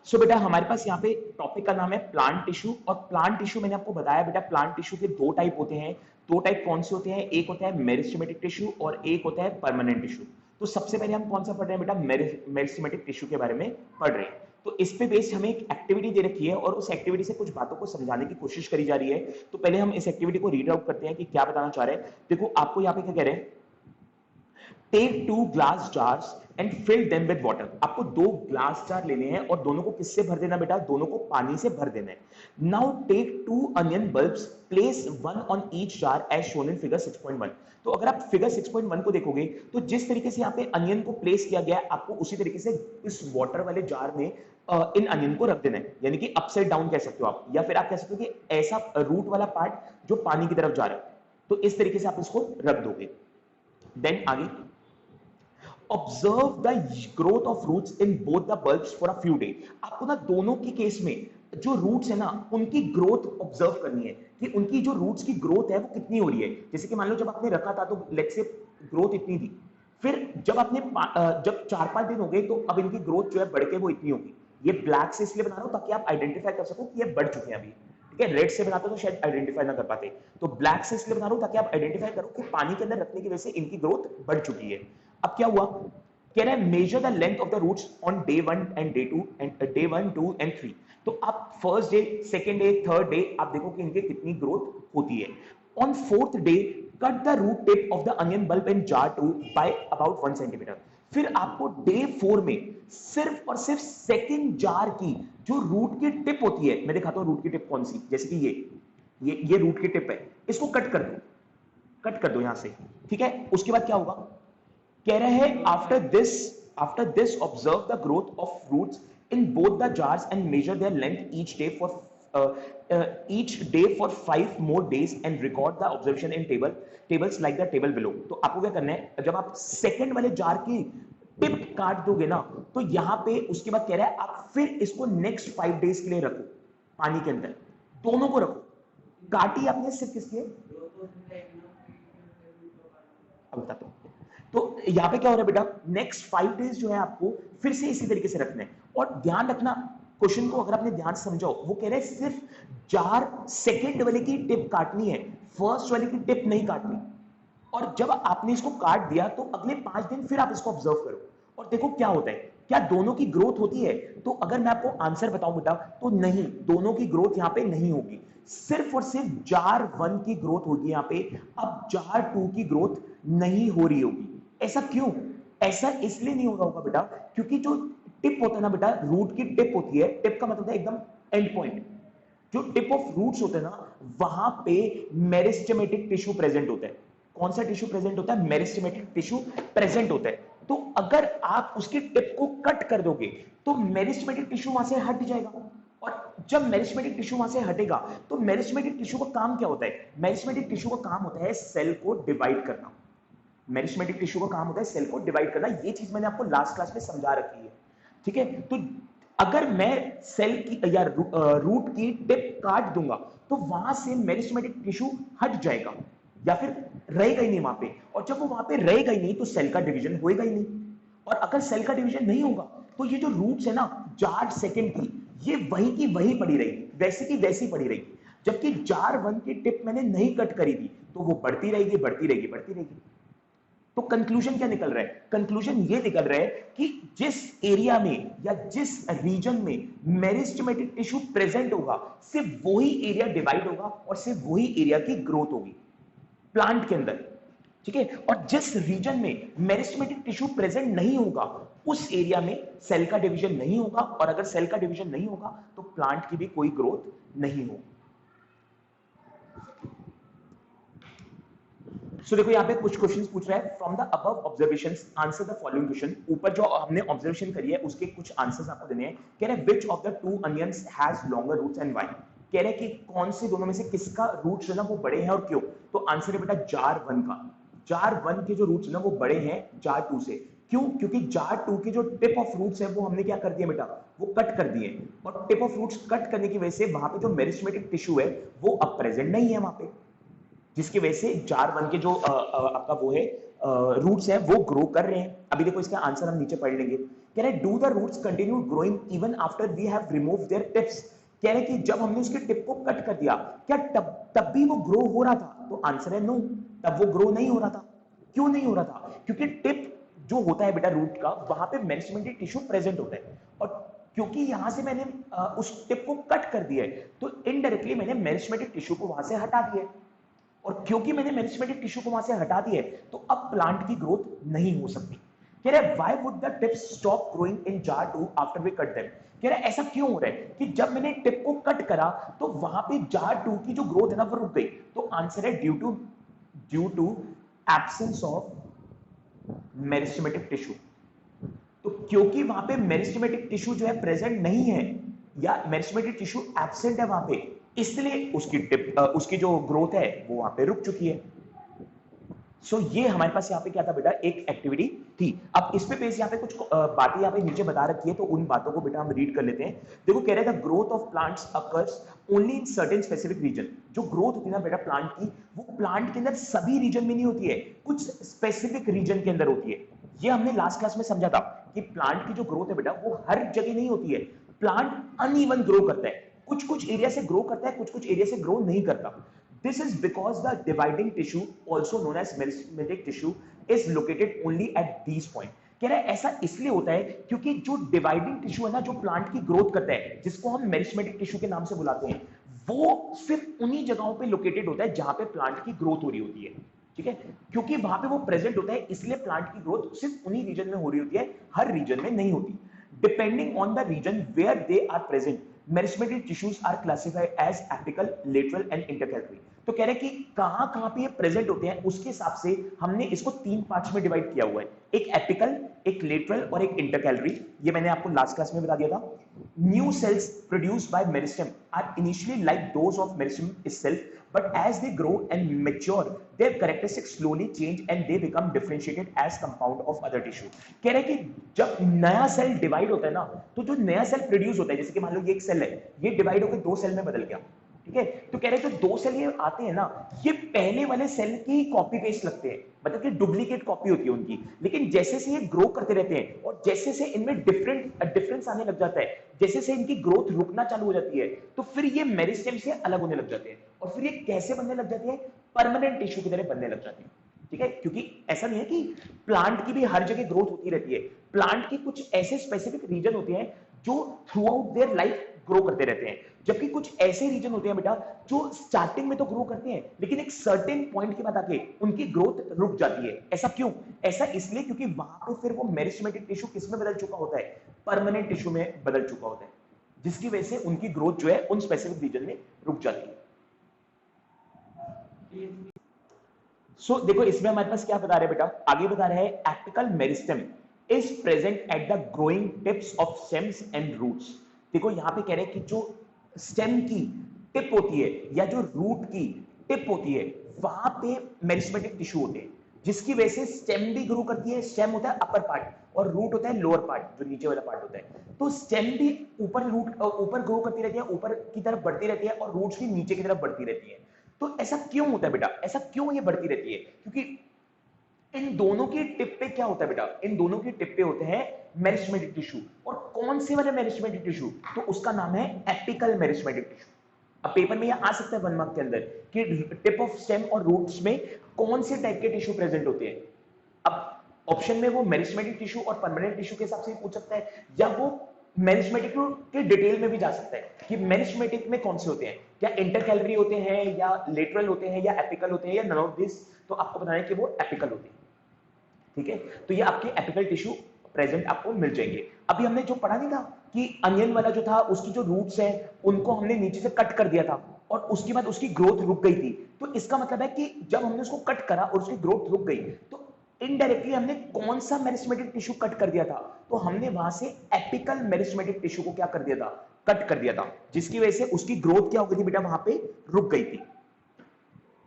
सो बेटा हमारे पास यहाँ पे टॉपिक का नाम है प्लांट टिश्यू, और प्लांट टिश्यू मैंने आपको बताया बेटा प्लांट टिश्यू के दो टाइप होते हैं। दो टाइप कौन से होते हैं? एक होता है मेरिस्टेमेटिक टिश्यू और एक होता है परमानेंट टिश्यू। तो सबसे पहले हम कौन सा पढ़ रहे हैं बेटा? मेरिस्टेमेटिक टिश्यू के बारे में पढ़ रहे हैं। तो इस पे बेस्ड हमें एक एक्टिविटी दे रखी है और उस एक्टिविटी से कुछ बातों को समझाने की कोशिश करी जा रही है। तो पहले हम इस एक्टिविटी को रीड आउट करते हैं कि क्या बताना चाह रहे हैं। देखो आपको यहाँ पे क्या कह रहे हैं, take 2 glass jars and fill them with water. आपको 2 ग्लास जार लेने हैं और दोनों को किससे भर देना बेटा? दोनों को पानी से भर देना है। Now take 2 onion bulbs, place one on each jar as shown in figure 6.1। तो अगर आप फिगर 6.1 को देखोगे तो जिस तरीके से यहाँ पे अनियन को प्लेस किया गया है, आपको उसी तरीके से इस वाटर वाले जार में इन अनियन को रख देना है, यानी कि अपसाइड डाउन कह सकते हो आप, या फिर आप कह सकते हो कि ऐसा रूट वाला पार्ट जो पानी की तरफ जा रहा है। तो इस तरीके से आप इसको रख दोगे। देन आगे, observe the growth of roots in both the bulbs for a few day. आपको ना दोनों के केस में जो रूट्स है ना उनकी ग्रोथ ऑब्जर्व करनी है कि उनकी जो रूट्स की ग्रोथ है वो कितनी हो रही है। जैसे कि मान लो जब आपने रखा था तो लेट्स से ग्रोथ इतनी थी, फिर जब आपने जब 4-5 दिन हो गए तो अब इनकी ग्रोथ जो है बढ़ के वो इतनी होगी। ये ब्लैक से इसलिए बना रहा हूं ताकि आप आइडेंटिफाई कर सको कि ये बढ़ चुके हैं अभी। ठीक है, रेड से बनाते तो शायद आइडेंटिफाई ना कर पाते, तो ब्लैक से इसलिए बना रहा हूं ताकि आप आइडेंटिफाई करो कि पानी के अंदर रखने की वजह से इनकी ग्रोथ बढ़ चुकी है। अब क्या हुआ, कह रहा है measure the length of the roots on day 1 and day 2 and day 1 2 and 3। तो आप first day, second day, third day आप देखो कि इनके कितनी ग्रोथ होती है। On fourth day cut the root tip of the onion bulb in jar 2 by about 1 centimetre. फिर आपको डे 4 में सिर्फ और सिर्फ सेकंड जार की जो रूट की टिप होती है, मैं दिखाता हूं रूट की टिप कौन सी, जैसे कि ये रूट की टिप है, इसको कट कर दो, कट कर दो यहां से। ठीक है, उसके बाद क्या होगा, कह रहे हैं after this observe the growth of roots in both the jars and measure their length each day for 5 more days and record the observation in tables like the table below. तो आपको क्या करना है, जब आप सेकंड वाले jar की tip काट दोगे ना तो यहां पे उसके बाद कह रहा है आप फिर इसको नेक्स्ट 5 डेज के लिए रखो पानी के अंदर, दोनों को रखो। काटी आपने सिर्फ किसके, अब बताता हूं। तो यहां पे क्या हो रहा है बेटा, नेक्स्ट 5 डेज जो है आपको फिर से इसी तरीके से रखना है। और ध्यान रखना, क्वेश्चन को अगर आपने ध्यान से समझाओ, वो कह रहे हैं सिर्फ जार सेकंड वाले की टिप काटनी है, फर्स्ट वाले की टिप नहीं काटनी। और जब आपने इसको काट दिया तो अगले 5 दिन फिर आप इसको ऑब्जर्व करो और देखो क्या होता है, क्या दोनों की ग्रोथ होती है। तो अगर मैं आपको आंसर बताऊं बेटा तो नहीं, दोनों की ग्रोथ यहां पे नहीं होगी, सिर्फ और सिर्फ जार 1 की ग्रोथ होगी यहां पे। अब जार 2 की ग्रोथ नहीं हो रही होगी। ऐसा क्यों? ऐसा इसलिए नहीं हो रहा होगा बेटा क्योंकि जो टिप होता है ना बेटा, रूट की टिप होती है, टिप का मतलब है एकदम एंड पॉइंट, जो टिप ऑफ रूट्स होते हैं ना वहां पे मेरिस्टेमेटिक टिश्यू प्रेजेंट होता है। कौन सा टिश्यू प्रेजेंट होता है? मेरिस्टेमेटिक टिश्यू प्रेजेंट होता है। तो अगर आप उसकी टिप को कट कर दोगे तो मेरिस्टेमेटिक टिश्यू वहां से हट जाएगा। और जब मेरिस्टेमेटिक टिश्यू वहां से हटेगा तो मेरिस्टेमेटिक टिश्यू का काम क्या होता है? मेरिस्टेमेटिक टिश्यू का काम होता है सेल को डिवाइड करना। मेरिस्टेमेटिक टिश्यू का काम होता है सेल को डिवाइड करना। ये चीज मैंने आपको लास्ट क्लास में समझा रखी है। ठीक है, तो अगर मैं सेल की या रूट की टिप काट दूंगा तो वहां से मेरिस्टेमेटिक टिश्यू हट जाएगा या फिर रहेगा ही नहीं वहां पे। और जब वो वहां पे रहेगा ही नहीं तो सेल का डिवीजन होएगा ही नहीं। और अगर सेल का डिवीजन नहीं होगा तो ये जो रूट्स है ना जार सेकंड की, ये वहीं की वहीं पड़ी रहेगी, वैसी की वैसी पड़ी रहेगी। जबकि जार 1 की टिप मैंने नहीं कट करी थी तो वो बढ़ती रहेगी बढ़ती रहेगी बढ़ती रहेगी। तो कंक्लूजन क्या निकल रहा है? कंक्लूजन ये निकल रहा है कि जिस एरिया में या जिस रीजन में मेरिस्टेमेटिक टिश्यू प्रेजेंट होगा सिर्फ वही एरिया डिवाइड होगा और सिर्फ वही एरिया की ग्रोथ होगी प्लांट के अंदर। ठीक है, और जिस रीजन में मेरिस्टेमेटिक टिश्यू प्रेजेंट नहीं होगा उस एरिया में सेल का डिवीजन नहीं होगा, और अगर सेल का डिवीजन नहीं होगा तो प्लांट की भी कोई ग्रोथ नहीं होगी। सो देखो यहाँ पे कुछ क्वेश्चंस पूछ रहा है, from the above observations answer the following question. ऊपर जो हमने ऑब्जर्वेशन करी है उसके कुछ आंसर्स आपको देने हैं। कह रहे हैं which of the two onions has longer roots and why. कह रहे हैं कि कौन से दोनों में से किसका रूट्स जो है ना वो बड़े हैं और क्यों। तो आंसर है बेटा जार 1 का। जार 1 के जो रूट्स है ना वो बड़े हैं जार 2 से। क्यों? क्योंकि जार 2 के जो टिप ऑफ रूट्स है वो हमने क्या कर दिया बेटा, वो कट कर दिए। और टिप ऑफ रूट्स कट करने की वजह से वहां पे जो मेरिस्टेमेटिक टिश्यू है वो अब प्रेजेंट नहीं है वहां पे, जिसकी वजह से जार 1 के जो आपका वो है रूट्स है वो ग्रो कर रहे हैं। अभी देखो इसका आंसर हम नीचे पढ़ लेंगे। कह रहे do the roots continue growing even after we have remove their tips, कह रहे कि जब हमने उसके टिप को कट कर दिया क्या तब भी वो ग्रो हो रहा था? तो आंसर है नो, तब वो ग्रो नहीं हो रहा था। क्यों नहीं हो रहा था? क्योंकि टिप जो होता है बेटा रूट का, वहां पे मेरिस्टेमेटिक टिश्यू प्रेजेंट होता है, और क्योंकि यहां से मैंने उस टिप को कट कर दिया है, तो इनडायरेक्टली मैंने मेरिस्टेमेटिक टिश्यू को वहां से हटा दिया है, और क्योंकि मैंने मेरिस्टेमेटिक टिश्यू को वहां से हटा दिया है, तो अब प्लांट की ग्रोथ नहीं हो सकती। कह रहे why would the tips stop growing in jar 2 after we cut them? कह रहे ऐसा क्यों हो रहा है कि जब मैंने टिप को कट करा तो वहां पे जार 2 की जो ग्रोथ है ना वो रुक गई? तो आंसर है due to absence of meristematic tissue. तो क्योंकि वहां पे मेरिस्टेमेटिक टिश्यू जो है प्रेजेंट नहीं है, या मेरिस्टेमेटिक टिश्यू एब्सेंट है वहां पे, इसलिए उसकी जो ग्रोथ है वो वहां पे रुक चुकी है। सो ये हमारे पास यहाँ पे क्या था बेटा, एक एक्टिविटी थी। अब इस पे पेज यहाँ पे कुछ बातें यहाँ पे नीचे बता रखी है, तो उन बातों को बेटा हम रीड कर लेते हैं। देखो कह रहे थे growth of plants occurs only in certain specific region. जो ग्रोथ होती है ना बेटा प्लांट की, वो प्लांट के अंदर सभी रीजन में नहीं होती है, कुछ स्पेसिफिक रीजन के अंदर होती है। ये हमने लास्ट क्लास में समझा था कि प्लांट की जो ग्रोथ है बेटा वो हर जगह नहीं होती है। प्लांट अनइवन ग्रो करता है, कुछ कुछ एरिया से ग्रो करता है, कुछ कुछ एरिया से ग्रो नहीं करता। This is because the dividing tissue, also known as meristematic tissue, is located only at these point. कह रहा है ऐसा इसलिए होता है क्योंकि जो डिवाइडिंग टिश्यू है ना, जो प्लांट की ग्रोथ करता है, जिसको हम मेरिस्टेमेटिक टिश्यू के नाम से बुलाते हैं, वो सिर्फ उन्हीं जगहों पे लोकेटेड होता है जहां पे प्लांट की ग्रोथ हो रही होती है। ठीक है, क्योंकि वहां पे वो प्रेजेंट होता है, इसलिए प्लांट की ग्रोथ सिर्फ उन्हीं रीजन में हो रही होती है, हर रीजन में नहीं होती। Depending on the region where they are present, meristematic tissues are classified as apical, lateral and intercalary. तो कह रहे कि कहां कहां पे ये प्रेजेंट होते हैं, उसके हिसाब से हमने इसको 3 पार्ट्स में डिवाइड किया हुआ है, एक एपिकल, एक लेटरल और एक इंटरकैलरी। ये मैंने आपको लास्ट क्लास में बता दिया था। New cells produced by meristem are initially like those of meristem itself, but as they grow and mature their characteristics slowly change and they become differentiated as compound of other tissue। कह रहे कि जब नया cell divide होता है ना, तो जो नया सेल प्रोड्यूस होता है, जैसे कि मान लो ये एक सेल है, ये डिवाइड होकर 2 सेल में बदल गया। ठीक है, तो कह रहे हैं जो 2 सेल ये आते हैं ना, ये पहले वाले सेल की कॉपी पेस्ट लगते हैं, मतलब कि डुप्लीकेट कॉपी होती है उनकी। लेकिन जैसे से ये ग्रो करते रहते हैं और जैसे से इनमें डिफरेंस आने लग जाता है, जैसे से इनकी ग्रोथ रुकना चालू हो जाती है, तो फिर ये मेरिस्टेम से अलग होने लग जाते हैं, और फिर ये कैसे बनने लग जाती है, परमानेंट टिश्यू की तरह बनने लग जाती है। ठीक है, क्योंकि ऐसा नहीं है कि प्लांट की भी हर जगह ग्रोथ होती रहती है, प्लांट की कुछ ऐसे स्पेसिफिक रीजन होते हैं जो through out their life grow करते रहते हैं, जबकि कुछ ऐसे रीजन होते हैं बेटा जो स्टार्टिंग में तो ग्रो करते हैं, लेकिन एक सर्टेन पॉइंट के बाद आके उनकी ग्रोथ रुक जाती है। ऐसा क्यों? ऐसा इसलिए क्योंकि वहां पे फिर वो मेरिस्टेमेटिक टिश्यू किस में बदल चुका होता है, परमानेंट टिश्यू में बदल चुका होता है, जिसकी वजह से उनकी ग्रोथ जो है उन स्पेसिफिक रीजन में रुक जाती है। देखो इसमें हमारे पास क्या बता रहे हैं बेटा, आगे बता रहे हैं apical meristem is present at the growing tips of stems and roots. देखो यहां पे कह रहे हैं कि जो स्टेम की टिप होती है या जो रूट की टिप होती है, वहां पे मेरिस्टेमेटिक टिश्यू होते हैं, जिसकी वजह से स्टेम भी ग्रो करती है। स्टेम होता है अपर पार्ट और रूट होता है लोअर पार्ट, जो नीचे वाला पार्ट होता है। तो स्टेम भी ऊपर ग्रो करती रहती है, ऊपर की तरफ बढ़ती रहती है, और रूट्स भी नीचे की तरफ बढ़ती रहती है। तो ऐसा क्यों होता है बेटा, ऐसा क्यों ये बढ़ती रहती है? क्योंकि इन दोनों की टिप पे क्या होता है बेटा, इन दोनों की टिप पे होते हैं मेरिस्टेमेटिक टिश्यू। और कौन से वाले मेरिस्टेमेटिक टिश्यू? तो उसका नाम है एपिकल मेरिस्टेमेटिक टिश्यू। अब पेपर में ये आ सकता है 1 मार्क के अंदर कि टिप ऑफ स्टेम और रूट्स में कौन से टाइप के टिश्यू प्रेजेंट होते हैं। अब ऑप्शन में वो मेरिस्टेमेटिक टिश्यू और परमानेंट टिश्यू के हिसाब से पूछ सकता है, या वो मेरिस्टेमेटिक के डिटेल में भी जा सकता है कि मेरिस्टेमेटिक में कौन से होते हैं, क्या इंटरकैलरी होते हैं, या लेटरल होते हैं, या एपिकल होते हैं, या नन ऑफ दिस। तो आपको बताना है कि वो एपिकल होते हैं। ठीक है, तो ये आपके एपिकल टिश्यू प्रेजेंट आपको मिल जाएंगे। अभी हमने जो पढ़ा नहीं था कि अनियन वाला जो था, उसकी जो रूट्स हैं उनको हमने नीचे से कट कर दिया था, और उसके बाद उसकी ग्रोथ रुक गई थी। तो इसका मतलब है कि जब हमने उसको कट करा और उसकी ग्रोथ रुक गई, तो इनडायरेक्टली हमने कौन सा मेरिस्टेमेटिक टिश्यू कट कर दिया था? तो हमने वहां से एपिकल मेरिस्टेमेटिक टिश्यू को क्या कर दिया था, कट कर दिया था, जिसकी वजह से उसकी ग्रोथ क्या हो गई थी बेटा, वहां पे रुक गई थी।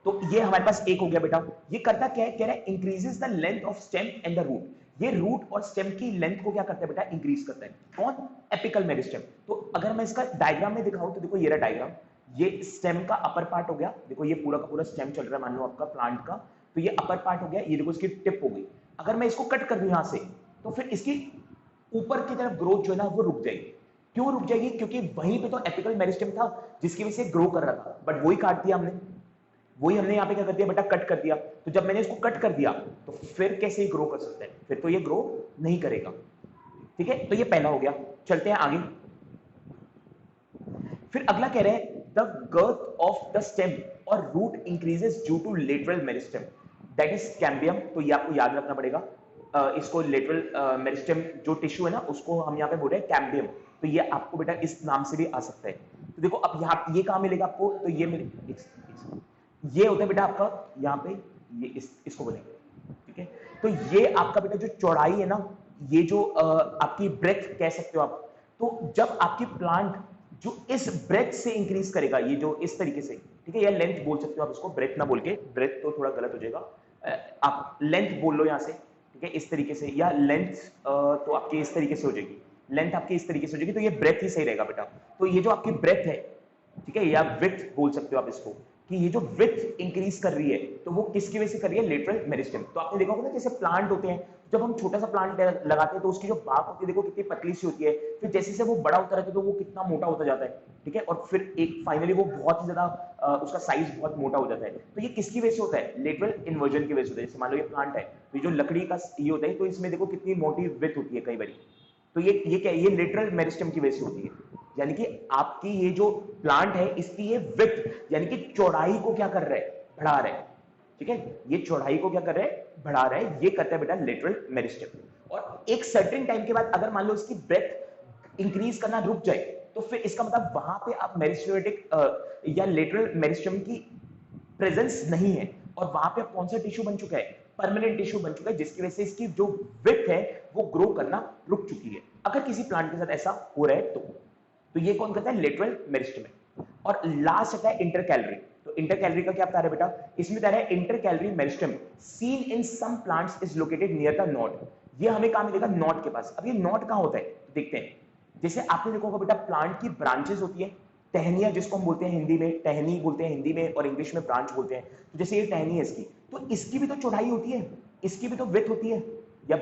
तो ये हमारे पास एक हो गया बेटा। ये करता क्या है, कह रहा है increases the length of stem and the root. ये रूट और स्टेम की लेंथ को क्या करता है बेटा, इंक्रीज करता है। कौन? Apical meristem. तो अगर मैं इसका डायग्राम में दिखाऊं तो देखो ये रहा डायग्राम, ये स्टेम का अपर पार्ट हो गया। देखो ये पूरा का पूरा स्टेम चल रहा है मान लो आपका प्लांट का, तो ये अपर पार्ट हो गया, ये देखो इसकी टिप हो गई। अगर मैं इसको कट कर दूं यहां से, तो फिर इसकी ऊपर की तरफ ग्रोथ जो है ना वो रुक जाएगी। क्यों रुक जाएगी? क्योंकि वहीं पे तो एपिकल मेरिस्टेम था जिसकी वजह से ग्रो कर रहा था, बट वही काट दिया हमने। वही हमने यहाँ पे क्या कर दिया बेटा, कट कर दिया। तो जब मैंने इसको कट कर दिया तो फिर कैसे ग्रो कर सकते हैं? फिर तो ये ग्रो नहीं करेगा। ठीक है, तो ये पहला हो गया। चलते हैं आगे। फिर अगला कह रहे हैं the girth of the stem और root increases due to lateral meristem, that is cambium. तो ये आपको याद रखना पड़ेगा। इसको लेटरल मेरिस्टेम जो टिश्यू है ना उसको हम यहाँ पे बोल रहे हैं कैम्बियम। तो ये आपको बेटा इस नाम से भी आ सकता है। तो देखो अब यहाँ ये कहाँ मिलेगा आपको? तो ये मेरे ये होता है बेटा आपका यहाँ पे, ये इसको बोलेंगे। ठीक है, तो ये आपका बेटा जो चौड़ाई है ना, ये जो आपकी ब्रेथ कह सकते हो आप। तो जब आपकी प्लांट जो इस ब्रेथ से इंक्रीज करेगा, ये जो इस तरीके से, ठीक है, या लेंथ बोल सकते हो आप इसको, ब्रेथ ना बोल के, ब्रेथ तो थोड़ा गलत हो जाएगा, आप लेंथ बोल लो यहाँ से। ठीक है, इस तरीके से, या लेंथ तो आपकी इस तरीके से हो जाएगी, लेंथ आपकी इस तरीके से हो जाएगी, तो ये ब्रेथ ही सही रहेगा बेटा। तो ये जो आपकी ब्रेथ है, ठीक है, या विड्थ बोल सकते हो आप इसको, कि ये जो विड्थ इंक्रीज कर रही है तो वो किसकी वजह से कर रही है? Lateral meristem. तो आपने देखा होगा ना जैसे प्लांट होते हैं, जब हम छोटा सा प्लांट लगाते हैं तो उसकी जो बाग होती है देखो कितनी पतली सी होती है, फिर जैसे जैसे वो बड़ा होता रहता है तो वो कितना मोटा होता जाता है। ठीक है, और फिर एक फाइनली वो बहुत ही ज्यादा उसका साइज बहुत मोटा हो जाता है। तो ये किसकी वजह से होता है? लेटरल इन्वर्जन की वजह से होता है। जैसे मान लो ये प्लांट है, तो ये जो लकड़ी का ये होता है, तो इसमें देखो कितनी मोटी विड्थ होती है कई बार। तो ये क्या है? ये लेटरल मेरिस्टेम की वजह से होती है। यानी कि आपकी ये जो प्लांट है इसकी ये विड्थ यानी कि चौड़ाई को क्या कर रहा है? बढ़ा रहा है। ठीक है, ये चौड़ाई को क्या कर रहा है? बढ़ा रहा है। ये करता है बेटा लेटरल मेरिस्टेम। और एक सर्टेन टाइम के बाद अगर मान लो इसकी ब्रेथ इंक्रीज करना रुक जाए तो फिर इसका मतलब वहां पे आप मेरिस्टेमेटिक या लेटरल मेरिस्टेम की प्रेजेंस नहीं है, और वहां पे कौन सा टिश्यू बन चुका है? परमानेंट टिश्यू बन चुका है, जिसकी वजह से इसकी जो विड्थ है वो ग्रो करना रुक चुकी है। अगर किसी प्लांट के साथ ऐसा हो रहा है तो ये कौन करता है? Lateral meristem. और लास्ट आता है इंटरकैलरी। तो इंटरकैलरी का क्या बता रहा है बेटा? इसमें बता रहा है intercalary meristem seen in some plants is located near the node. ये हमें कहां मिलेगा? नोड के पास। अब ये नोड कहां होता है देखते हैं। जैसे आपने देखा होगा बेटा प्लांट की ब्रांचेस होती है, टहनियां जिसको हम बोलते हैं हिंदी में, टहनी बोलते हैं हिंदी में और इंग्लिश में ब्रांच बोलते हैं। तो जैसे ये टहनी है इसकी, तो इसकी भी तो चौड़ाई होती है, इसकी भी तो विड्थ होती है, या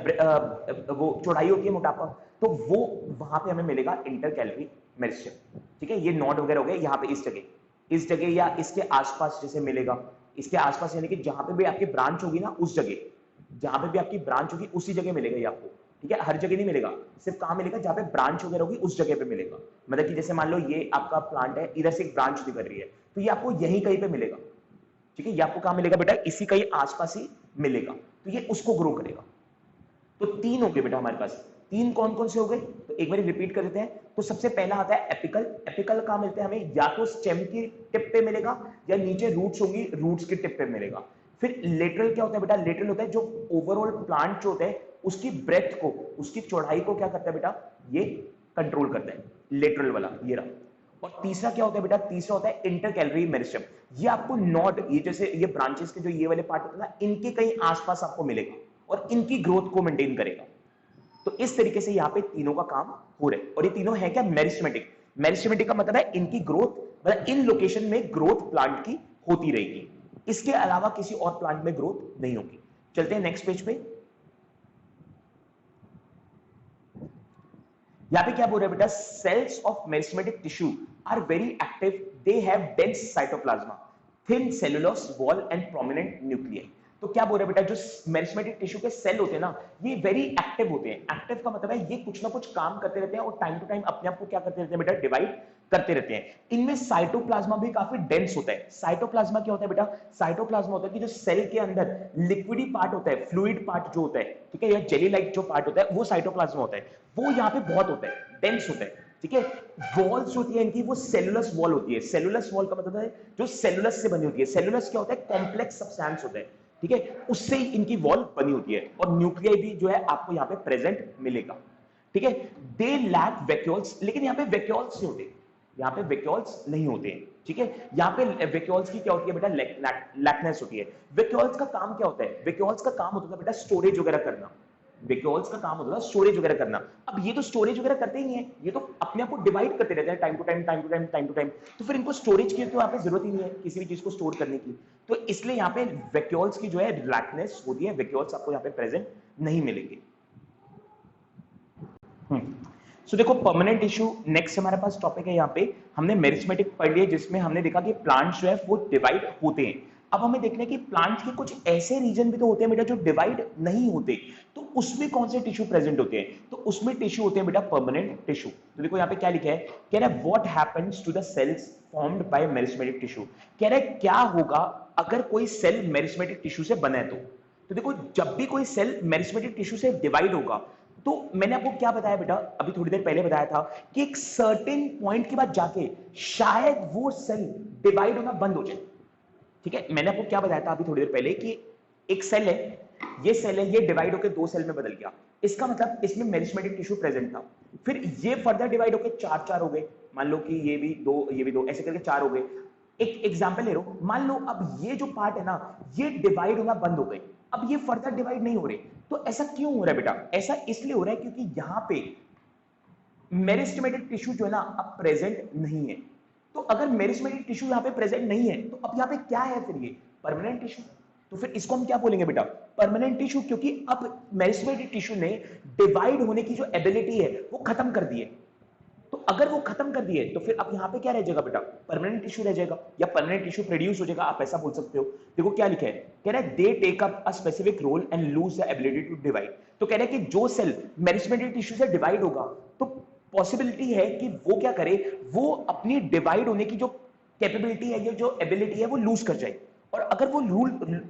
वो चौड़ाई होती है, मोटापा। तो वो वहां पे हमें मिलेगा इंटरकैलरी मेरिस्टेम। ठीक है, ये नोड वगैरह हो गए यहाँ पे इस जगह या इसके आसपास जैसे मिलेगा, इसके आसपास यानी कि जहां पे भी आपकी ब्रांच होगी ना उस जगह, जहां पे भी आपकी ब्रांच होगी उसी जगह मिलेगा ये आपको। ठीक है, हर जगह नहीं मिलेगा, सिर्फ कहां मिलेगा? जहां पे ब्रांच वगैरह होगी उस जगह पे मिलेगा। मतलब कि जैसे मान लो ये आपका प्लांट है, इधर से एक ब्रांच निकल रही है, तो ये आपको यहीं कहीं पे मिलेगा। ठीक है, ये आपको कहां मिलेगा बेटा? इसी कहीं आसपास ही मिलेगा, तो ये उसको ग्रो करेगा। तो तीन हो गए बेटा हमारे पास। तीन कौन कौन से हो गए? तो एक बार रिपीट कर देते हैं। तो सबसे पहला आता है एपिकल। एपिकल कहां मिलते हैं हमें? या तो स्टेम की टिप पे मिलेगा, या नीचे रूट्स होंगी, रूट्स की टिप पे मिलेगा। फिर लेटरल क्या होता है बेटा? लेटरल होता है जो ओवरऑल प्लांट जो होता है उसकी ब्रेथ को, उसकी चौड़ाई को क्या करता है बेटा? ये कंट्रोल करता है, लेटरल वाला ये रहा। और तीसरा क्या होता है बेटा? तीसरा होता है इंटरकैलरी मेरिस्टेम। ये आपको नोड, ये जैसे ये ब्रांचेस के जो ये वाले पार्ट होते हैं ना, इनके कहीं आसपास आपको मिलेगा और इनकी ग्रोथ को मेंटेन करेगा। तो इस तरीके से यहाँ पे तीनों का काम हो रहा है। और ये तीनों है क्या? मेरिस्टेमेटिक। मेरिस्टेमेटिक का मतलब है इनकी ग्रोथ, मतलब इन लोकेशन में ग्रोथ प्लांट की होती रहेगी, इसके अलावा किसी और प्लांट में ग्रोथ नहीं होगी। चलते हैं नेक्स्ट पेज पे। यहां पे क्या बोल रहे हैं बेटा? Cells of meristematic tissue are very active, they have dense cytoplasma, thin cellulose wall and prominent nucleus. तो क्या बोल रहे हैं बेटा? जो मेरिस्टेमेटिक टिश्यू के सेल होते हैं ना, ये वेरी एक्टिव होते हैं। एक्टिव का मतलब है ये कुछ ना कुछ काम करते रहते हैं और टाइम टू टाइम अपने आप को क्या करते रहते हैं बेटा? डिवाइड करते रहते हैं। इनमें साइटोप्लाज्मा भी काफी डेंस होता है। साइटोप्लाज्मा क्या होता है बेटा? साइटोप्लाज्मा होता है कि जो सेल के अंदर लिक्विडी पार्ट होता है, फ्लूइड पार्ट जो होता है, ठीक है, या जेली लाइक जो पार्ट होता है, वो साइटोप्लाज्मा होता है। वो यहाँ पे बहुत होता है, डेंस होता है। ठीक है, वॉल्स होती है इनकी, वो सेलुलस वॉल होती है। सेलुलस वॉल का मतलब है जो सेलुलस से बनी होती है। सेलुलस क्या होता है? कॉम्प्लेक्स सब्सटेंस होता है। ठीक है, उससे ही इनकी वॉल बनी होती है। और न्यूक्लियाई भी जो है आपको यहाँ पे प्रेजेंट मिलेगा। ठीक है, दे लैक वैक्यूल्स, लेकिन यहाँ पे वैक्यूल्स नहीं होते, यहाँ पे वैक्यूल्स नहीं होते हैं। ठीक है, यहाँ पे वैक्यूल्स की क्या होती है बेटा? लैकनेस होती है। वैक्यूल्स का काम क्या होता है? वैक्यूल्स का काम होता है बेटा स्टोरेज वगैरह करना। वैक्यूल्स का काम होता है स्टोरेज वगैरह करना। अब ये तो स्टोरेज वगैरह करते ही नहीं है, ये तो अपने आप को डिवाइड करते रहते हैं time to time, time to time, time to time. तो फिर इनको स्टोरेज की तो यहाँ पे जरूरत ही नहीं है किसी भी चीज को स्टोर करने की। तो इसलिए यहाँ पे वैक्यूल्स की जो है लैकनेस होती है, वैक्यूल्स आपको यहाँ पे प्रेजेंट नहीं मिलेंगे। सो देखो परमानेंट टिश्यू नेक्स्ट हमारे पास टॉपिक है। यहाँ पे हमने मेरिस्मेटिक पढ़ लिया जिसमें हमने देखा कि प्लांट्स जो है वो डिवाइड होते हैं। अब हमें देखना है कि प्लांट्स के कुछ ऐसे रीजन भी तो होते हैं बेटा जो डिवाइड नहीं होते, तो उसमें कौन से टिश्यू प्रेजेंट होते हैं? तो उसमें टिश्यू होते हैं बेटा परमानेंट टिश्यू। तो देखो यहाँ पे क्या लिखा है, कह रहा है what happens to the cells formed by meristematic tissue. कह रहा है क्या होगा अगर कोई सेल मेरिस्मेटिक टिश्यू से बना है तो देखो जब भी कोई सेल मेरिस्मेटिक टिश्यू से डिवाइड होगा, तो मैंने आपको क्या बताया बेटा, अभी थोड़ी देर पहले बताया था कि एक सर्टेन पॉइंट के बाद जाके शायद वो सेल डिवाइड होना बंद हो जाए। ठीक है, मैंने आपको क्या बताया था अभी थोड़ी देर पहले कि एक सेल है, ये सेल है, ये डिवाइड होकर दो सेल में बदल गया, इसका मतलब इसमें मेरिस्मेटिक टिश्यू प्रेजेंट था। फिर ये फर्दर डिवाइड होकर चार चार हो गए, मान लो कि ये भी दो ये भी दो, ऐसे करके चार हो गए। एक एग्जाम्पल ले लो, मान लो अब ये जो पार्ट है ना, ये डिवाइड होना बंद हो गए, अब ये फर्दर डिवाइड नहीं हो रहे। तो ऐसा क्यों हो रहा है बेटा? ऐसा इसलिए हो रहा है क्योंकि यहां पे मेरिस्टेमेटिक टिश्यू जो है ना अब प्रेजेंट नहीं है। तो अगर मेरिस्टेमेटिक टिश्यू यहां पे प्रेजेंट नहीं है तो अब यहां पे क्या है फिर? ये परमानेंट टिश्यू। तो फिर इसको हम क्या बोलेंगे बेटा? परमानेंट टिश्यू, क्योंकि अब मेरिस्टेमेटिक टिश्यू ने डिवाइड होने की जो एबिलिटी है वो खत्म कर दी है। तो अगर वो खत्म कर दिए तो फिर अब यहां पे क्या रह जाएगा बेटा? परमानेंट टिश्यू रह जाएगा या परमानेंट टिश्यू प्रोड्यूस हो जाएगा, आप ऐसा बोल सकते हो। देखो क्या लिखा है, कह रहा है they take up a specific role and lose the ability to divide. तो कह रहा है कि जो सेल मेरिस्टेमेटिक टिश्यू से डिवाइड होगा तो पॉसिबिलिटी है कि वो क्या करे, वो अपनी डिवाइड होने की जो कैपेबिलिटी है, ये जो एबिलिटी है वो लूज कर जाए। और अगर वो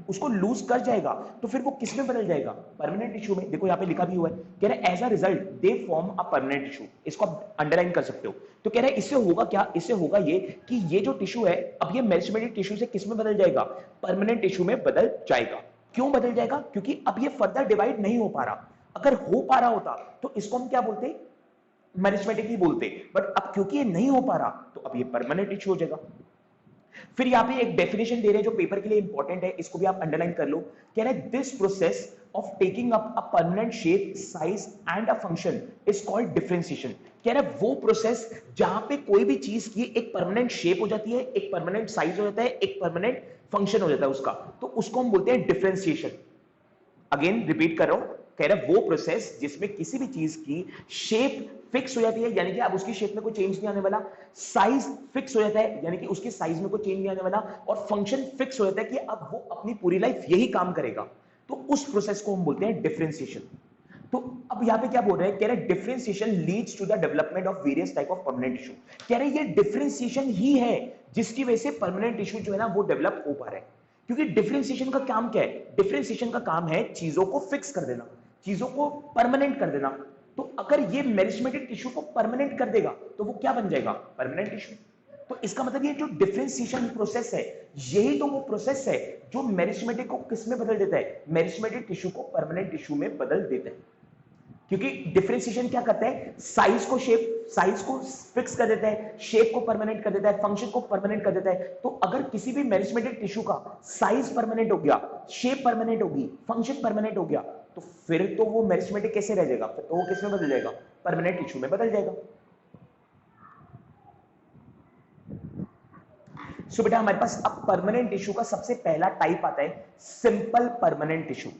उसको लूज कर जाएगा तो फिर वो किस में बदल जाएगा? परमानेंट टिश्यू में। देखो यहाँ पे लिखा भी हुआ है, कह रहा है as a result they form a permanent tissue. इसको आप अंडरलाइन कर सकते हो। तो कह रहा है इससे होगा क्या? इससे होगा ये कि ये जो टिश्यू है अब ये मेरिस्टेमेटिक टिश्यू से किस में बदल जाएगा? परमानेंट टिश्यू में बदल जाएगा। क्यों बदल जाएगा? क्योंकि अब ये फर्दर डिवाइड नहीं हो पा रहा। अगर हो पा रहा होता तो इसको हम क्या बोलते? मेरिस्टेमेटिक ही बोलते। बट अब क्योंकि ये नहीं हो पा रहा तो अब ये परमानेंट टिश्यू हो जाएगा। फिर यहां पे एक डेफिनेशन दे रहे हैं जो पेपर के लिए इंपॉर्टेंट है, इसको भी आप अंडरलाइन कर लो। कह रहे हैं this process of taking up a permanent shape, size and a function is called differentiation. कह रहा है वो प्रोसेस जहां पे कोई भी चीज की एक परमानेंट शेप हो जाती है, एक परमानेंट साइज हो जाता है, एक परमानेंट फंक्शन हो जाता है उसका, तो उसको हम बोलते हैं डिफरेंशिएशन। अगेन रिपीट कर रहा हूं, कह रहा है वो प्रोसेस जिसमें किसी भी चीज की शेप फिक्स हो जाती है, यानी कि अब उसकी शेप में कोई चेंज नहीं आने वाला, साइज फिक्स हो जाता है यानी कि उसकी साइज में कोई चेंज नहीं आने वाला, और फंक्शन फिक्स हो जाता है कि अब वो अपनी पूरी लाइफ यही काम करेगा, तो उस प्रोसेस को हम बोलते हैं डिफरेंशिएशन। तो अब यहां पे क्या बोल रहे हैं, कह रहे हैं differentiation leads to the development of various type of permanent tissue. कह रहे हैं ये डिफरेंशिएशन ही है जिसकी वजह से परमानेंट टिश्यू जो है ना वो डेवलप हो पा रहा है। क्योंकि डिफरेंशिएशन का काम क्या है? डिफरेंशिएशन का काम है चीजों को फिक्स कर देना, चीजों को परमानेंट कर देना। तो अगर ये मेरिस्टेमेटिक टिश्यू को परमानेंट कर देगा तो वो क्या बन जाएगा? Permanent tissue. तो इसका मतलब ये जो डिफरेंशिएशन प्रोसेस है, यही तो वो प्रोसेस है जो मेरिस्टेमेटिक को किस में बदल देता है? मेरिस्टेमेटिक टिश्यू को परमानेंट टिश्यू में बदल देता है। क्योंकि डिफरेंशिएशन क्या करता है? साइज को फिक्स कर देता है, शेप को परमानेंट कर देता है, फंक्शन को परमानेंट कर देता है। तो अगर किसी भी मेरिस्टेमेटिक टिश्यू का साइज परमानेंट हो गया, शेप परमानेंट होगी, फंक्शन परमानेंट हो गया, तो फिर तो वो मेरिस्टेमेटिक कैसे रह जाएगा? तो वो किस में बदल जाएगा? परमानेंट टिश्यू में बदल जाएगा। सो बेटा हमारे पास अब परमानेंट टिश्यू का सबसे पहला टाइप आता है simple permanent tissue.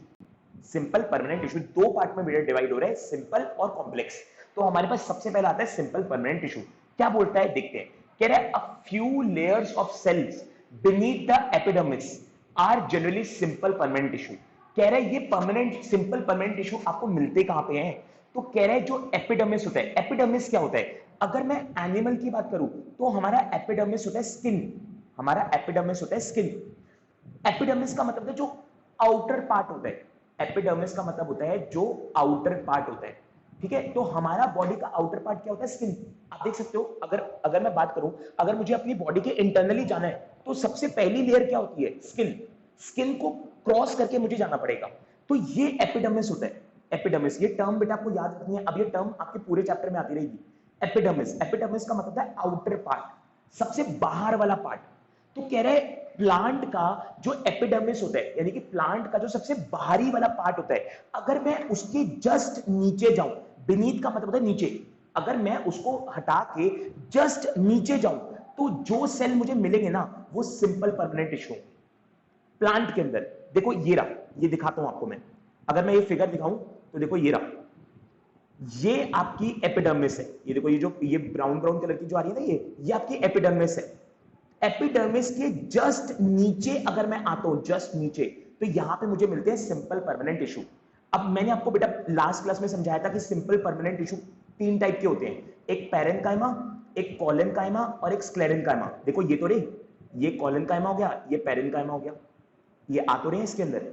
Simple permanent tissue दो पार्ट में डिवाइड हो रहा है, सिंपल और कॉम्प्लेक्स। तो हमारे पास सबसे पहला आता है सिंपल परमानेंट टिश्यू। क्या बोलता है देखते हैं, कह रहा है a few layers of cells beneath the epidermis are generally simple permanent tissue। कह रहा है ये परमानेंट सिंपल परमानेंट टिश्यू आपको मिलते कहां पे हैं? तो कह रहा है जो एपिडर्मिस होता है। एपिडर्मिस क्या होता है? अगर मैं एनिमल की बात करूं तो हमारा एपिडर्मिस होता है स्किन। हमारा एपिडर्मिस होता है स्किन। एपिडर्मिस का मतलब है जो आउटर पार्ट होता है। एपिडर्मिस का मतलब होता है जो आउटर पार्ट होता है। ठीक है, तो हमारा बॉडी का आउटर पार्ट क्या होता है? स्किन। आप देख सकते हो, अगर मैं बात करूं, अगर मुझे अपनी बॉडी के इंटरनली जाना है तो सबसे पहली लेयर क्या होती है? स्किन। स्किन को क्रॉस करके मुझे जाना पड़ेगा, तो ये एपिडर्मिस होता है। एपिडर्मिस, ये टर्म बेटा आपको याद रखनी है, अब ये टर्म आपके पूरे चैप्टर में आती रहेगी। एपिडर्मिस, एपिडर्मिस का मतलब है आउटर पार्ट, सबसे बाहर वाला पार्ट। तो कह रहे हैं प्लांट का जो एपिडर्मिस होता है, यानी कि प्लांट का जो सबसे बाहरी वाला पार्ट होता है, अगर मैं उसके जस्ट नीचे जाऊं, बीनीथ का मतलब होता है नीचे, अगर मैं उसको हटा के जस्ट नीचे जाऊं तो जो सेल मुझे मिलेंगे ना वो सिंपल परमानेंट टिश्यू प्लांट के अंदर। देखो ये रहा, ये दिखाता हूं आपको मैं, अगर मैं ये फिगर दिखाऊं तो देखो ये रहा, ये आपकी एपिडर्मिस है। ये देखो, ये ब्राउन ब्राउन कलर की जो आ रही है ना, ये आपकी एपिडर्मिस है। एपिडर्मिस के जस्ट नीचे अगर मैं आता हूं, जस्ट नीचे, तो यहां पे मुझे मिलते हैं सिंपल परमानेंट टिश्यू। अब मैंने आपको बेटा लास्ट क्लास में समझाया था कि सिंपल परमानेंट टिश्यू 3 टाइप के होते हैं, एक पैरेन्काइमा, एक कोलेनकाइमा और एक स्क्लेरेन्काइमा। देखो ये तो रही, ये कोलेनकाइमा हो गया, ये पैरेन्काइमा हो गया। ये आ तो रहे हैं इसके अंदर,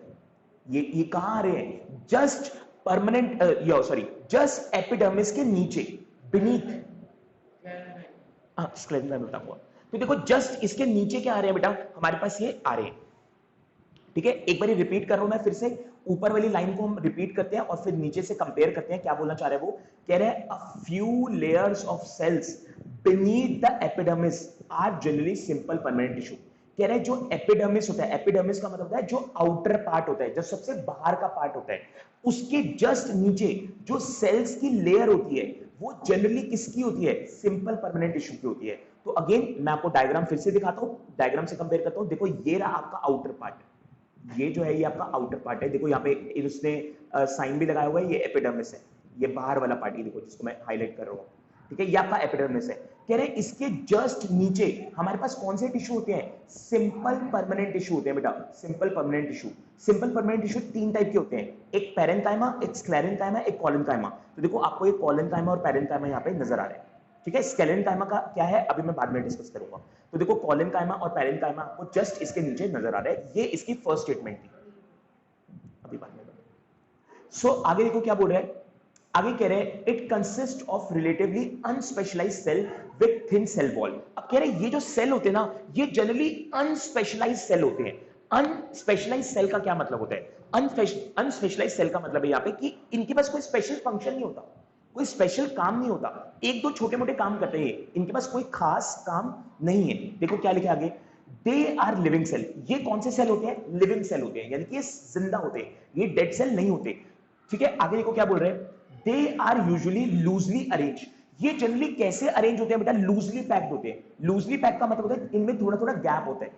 ये कहां आ रहे हैं? Just permanent, sorry, just epidermis के नीचे, बीनीथ स्क्लेरेन्काइमा बता हुआ। तो देखो जस्ट इसके नीचे क्या आ रहे हैं बेटा, हमारे पास ये आ रहे हैं। ठीक है, एक बार रिपीट कर रहा हूं मैं फिर से, ऊपर वाली लाइन को हम रिपीट करते हैं और फिर नीचे से कंपेयर करते हैं। क्या बोलना चाह रहे हैं वो? कह रहे हैं a few layers of cells beneath the epidermis are generally simple permanent tissue। कह रहे हैं जो एपिडर्मिस होता है, एपिडर्मिस का मतलब होता है जो आउटर पार्ट होता है, जो सबसे बाहर का पार्ट होता है, उसके जस्ट नीचे जो सेल्स की लेयर होती है वो जनरली किसकी होती है? सिंपल परमानेंट टिश्यू की होती है। तो अगेन मैं आपको डायग्राम फिर से दिखाता हूं, डायग्राम से कंपेयर करता हूं। देखो ये रहा आपका आउटर पार्ट, ये जो है ये आपका आउटर पार्ट है। देखो यहाँ पे उसने साइन भी लगाया हुआ है, ये एपिडर्मिस है। ये बाहर वाला पार्ट, ये देखो जिसको मैं हाईलाइट कर रहा हूँ, ठीक है, ये आपका एपिडर्मिस है। कह रहे हैं इसके जस्ट नीचे हमारे पास कौन से टिश्यू होते हैं? सिंपल परमानेंट टिश्यू होते हैं बेटा, simple permanent tissue. Simple permanent tissue 3 type के होते हैं, एक पैरेन्काइमा, एक स्क्लेरेन्काइमा, एक कोलेनकाइमा। तो देखो आपको ये कोलेनकाइमा और पैरेन्काइमा यहाँ पे नजर आ रहे हैं। ठीक है, स्क्लेरेन्काइमा का क्या है अभी मैं बाद में डिस्कस करूंगा। तो देखो कोलेनकाइमा और पैरेन्काइमा आपको जस्ट इसके नीचे नजर आ रहा है। ये इसकी फर्स्ट स्टेटमेंट थी, अभी बाद में। सो आगे देखो क्या बोल रहे हैं, आगे कह रहे हैं it consist of relatively unspecialised cell with thin cell wall. अब कह रहे हैं ये जो सेल होते हैं ना, ये जनरली अनस्पेशलाइज्ड सेल होते हैं। अनस्पेशलाइज्ड सेल का क्या मतलब होता है? अनस्पेशलाइज्ड सेल का मतलब है यहाँ पे कि इनके पास कोई स्पेशल फंक्शन नहीं होता, कोई स्पेशल काम नहीं होता, एक दो छोटे मोटे काम करते हैं, इनके पास कोई खास काम नहीं है। देखो क्या लिखा आगे, दे आर लिविंग सेल। ये कौन से सेल होते हैं? लिविंग सेल होते हैं, यानी कि ये जिंदा होते हैं, ये डेड सेल नहीं होते। ठीक है, आगे देखो क्या बोल रहे हैं, they are usually loosely arrange. ये जनरली कैसे अरेंज होते हैं बेटा? लूजली पैक्ड होते हैं। लूजली पैक का मतलब होता है इनमें थोड़ा थोड़ा गैप होता है।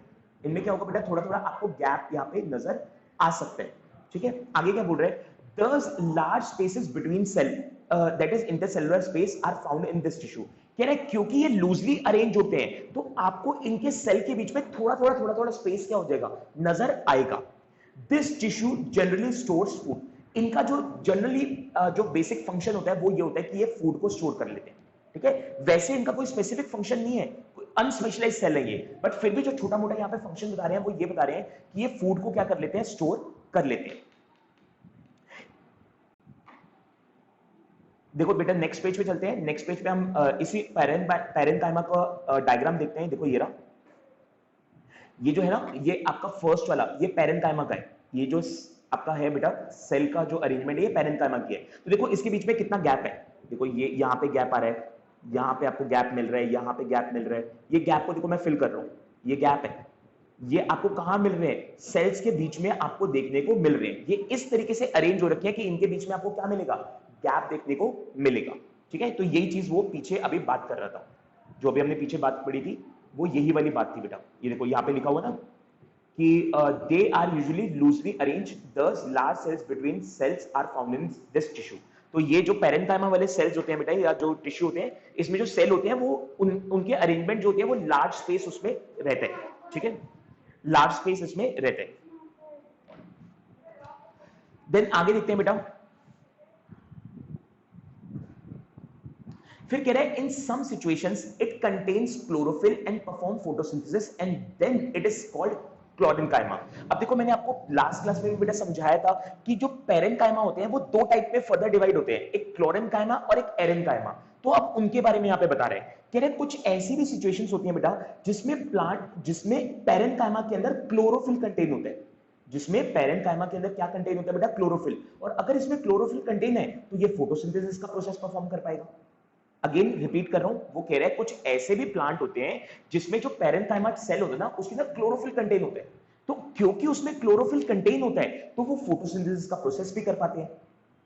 इनमें क्या होगा बेटा? थोड़ा थोड़ा आपको गैप यहाँ पे नजर आ सकता है। ठीक है, आगे क्या बोल रहे हैं, thus large spaces between cell that is intercellular space are found in this tissue। कह रहे हैं क्योंकि ये लूजली अरेंज होते हैं तो आपको इनके सेल के बीच में थोड़ा थोड़ा स्पेस क्या हो जाएगा? नजर आएगा। This tissue generally stores food. इनका जो जनरली जो बेसिक फंक्शन होता है वो ये होता है कि ये फूड को स्टोर कर लेते हैं। ठीक है, वैसे इनका कोई स्पेसिफिक फंक्शन नहीं है, अनस्पेशलाइज्ड सेल है ये, बट फिर भी जो छोटा मोटा यहाँ पे फंक्शन बता रहे हैं वो ये बता रहे हैं कि ये फूड को क्या कर लेते हैं? स्टोर कर लेते हैं। देखो बेटा नेक्स्ट पेज पे चलते हैं। नेक्स्ट पेज पे हम इसी पैरेन्काइमा का डायग्राम देखते हैं। देखो ये रहा, ये जो है ना, ये आपका फर्स्ट वाला ये पैरेन्काइमा का है। ये जो आपका है बेटा सेल का जो अरेंजमेंट है ये पैरेन्काइमा की है। तो देखो इसके बीच में कितना गैप है, देखो ये यहाँ पे गैप आ रहा है, यहाँ पे आपको गैप मिल रहा है, यहाँ पे गैप मिल रहा है। ये गैप को देखो मैं फिल कर रहा हूँ, ये गैप है, ये आपको कहां मिल रहे हैं? सेल्स के बीच में आपको देखने को मिल रहे हैं। ये इस तरीके से अरेंज हो रखे हैं कि इनके बीच में आपको क्या मिलेगा? गैप देखने को मिलेगा। ठीक है, तो यही चीज वो पीछे अभी बात कर रहा था, जो अभी हमने पीछे बात पढ़ी थी वो यही वाली बात थी बेटा। ये देखो यहाँ पे लिखा हुआ ना कि they are usually loosely arrange, thus large cells between cells are found in this tissue. तो ये जो पैरेन्काइमा वाले सेल्स होते हैं बेटा या जो टिश्यू होते हैं, इसमें जो सेल होते हैं वो उनके अरेंजमेंट जो होती है वो लार्ज स्पेस उसमें रहते हैं। ठीक है, लार्ज स्पेस इसमें रहते हैं। देन आगे देखते हैं बेटा, फिर कह रहा है in some situations it contains chlorophyll and perform photosynthesis and then it is called chlorenchyma. अब देखो मैंने आपको लास्ट क्लास में भी बेटा समझाया था कि जो पैरेन्काइमा होते हैं वो दो टाइप में फर्दर डिवाइड होते हैं, एक क्लोरेन्काइमा और एक एरेन्काइमा। तो अब उनके बारे में यहाँ पे बता रहे हैं, कह रहे हैं कुछ ऐसी भी सिचुएशंस होती हैं बेटा जिसमें पैरेन्काइमा के अंदर क्लोरोफिल कंटेन होता है, जिसमें पैरेन्काइमा के अंदर क्या कंटेन होता है बेटा? क्लोरोफिल। और अगर इसमें क्लोरोफिल कंटेन है तो ये फोटोसिंथेसिस का प्रोसेस परफॉर्म कर पाएगा। अगेन रिपीट कर रहा हूं, वो कह रहा है कुछ ऐसे भी प्लांट होते हैं जिसमें जो पैरेन्काइमा सेल होता है ना उसके अंदर क्लोरोफिल कंटेन होता है। तो क्योंकि उसमें क्लोरोफिल कंटेन होता है तो वो फोटोसिंथेसिस का प्रोसेस भी कर पाते हैं,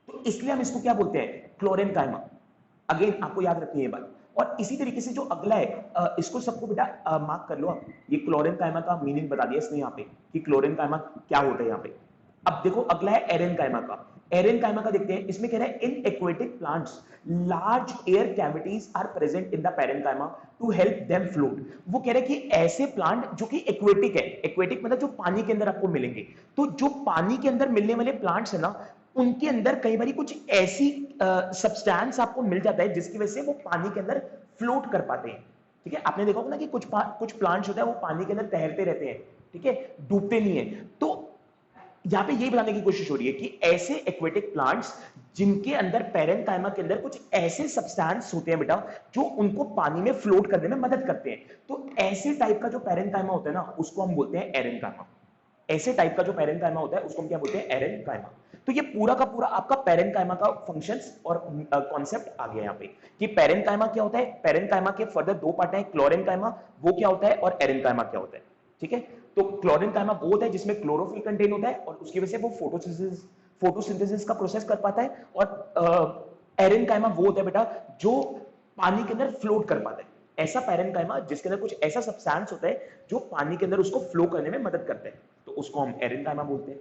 तो इसलिए हम इसको क्या बोलते हैं? क्लोरेन्काइमा। अगेन आपको याद रखनी है बात। और इसी तरीके से जो अगला है इसको सबको बेटा मार्क कर लो आप, ये क्लोरेन्काइमा का मीनिंग बता दिया इसने यहाँ पे कि क्लोरेन्काइमा क्या होता है यहाँ पे। अब देखो अगला है एरेन्काइमा का। एरेनकाइमा का देखते हैं, इसमें कह रहा है in aquatic plants large air cavities are present in the parenchyma to help them float. वो कह रहे हैं कि ऐसे प्लांट जो कि एक्वेटिक है, एक्वेटिक मतलब जो पानी के अंदर आपको मिलेंगे, तो जो पानी के अंदर मिलने वाले प्लांट्स है ना, उनके अंदर कई बार कुछ ऐसी सब्सटेंस आपको मिल जाता है जिसकी वजह से वो पानी के अंदर फ्लोट कर पाते हैं। ठीक है, आपने देखा होगा ना कि कुछ प्लांट्स होता है वो पानी के अंदर तैरते रहते हैं, ठीक है, डूबते नहीं है। तो यहां पे ये बताने की कोशिश हो रही है कि ऐसे एक्वेटिक प्लांट्स जिनके अंदर पेरेनकाइमा के अंदर कुछ ऐसे सब्सटेंस होते हैं बेटा जो उनको पानी में फ्लोट करने में मदद करते हैं, तो ऐसे टाइप का जो पेरेनकाइमा होता है ना उसको हम बोलते हैं एरेनकाइमा। ऐसे टाइप का जो पेरेनकाइमा होता है उसको हम क्या बोलते हैं, एरेनकाइमा। तो ये पूरा का पूरा आपका पेरेनकाइमा का फंक्शंस और कॉन्सेप्ट आ गया यहाँ पे कि पेरेनकाइमा क्या होता है। पेरेनकाइमा के फर्दर दो पार्ट है, क्लोरेनकाइमा वो क्या होता है और एरेनकाइमा क्या होता है। ठीक है, तो क्लोरेनकाइमा वो होता है जिसमें क्लोरोफिल कंटेन होता है और उसकी वजह से वो फोटोसिंथेसिस का प्रोसेस कर पाता है, और एरेनकाइमा वो होता है बेटा जो पानी के अंदर फ्लोट कर पाता है। ऐसा पेरेनकाइमा जिसके अंदर कुछ ऐसा सब्सटेंस होता है जो पानी के अंदर उसको फ्लो करने में मदद करता है, तो उसको हम एरेनकाइमा बोलते हैं।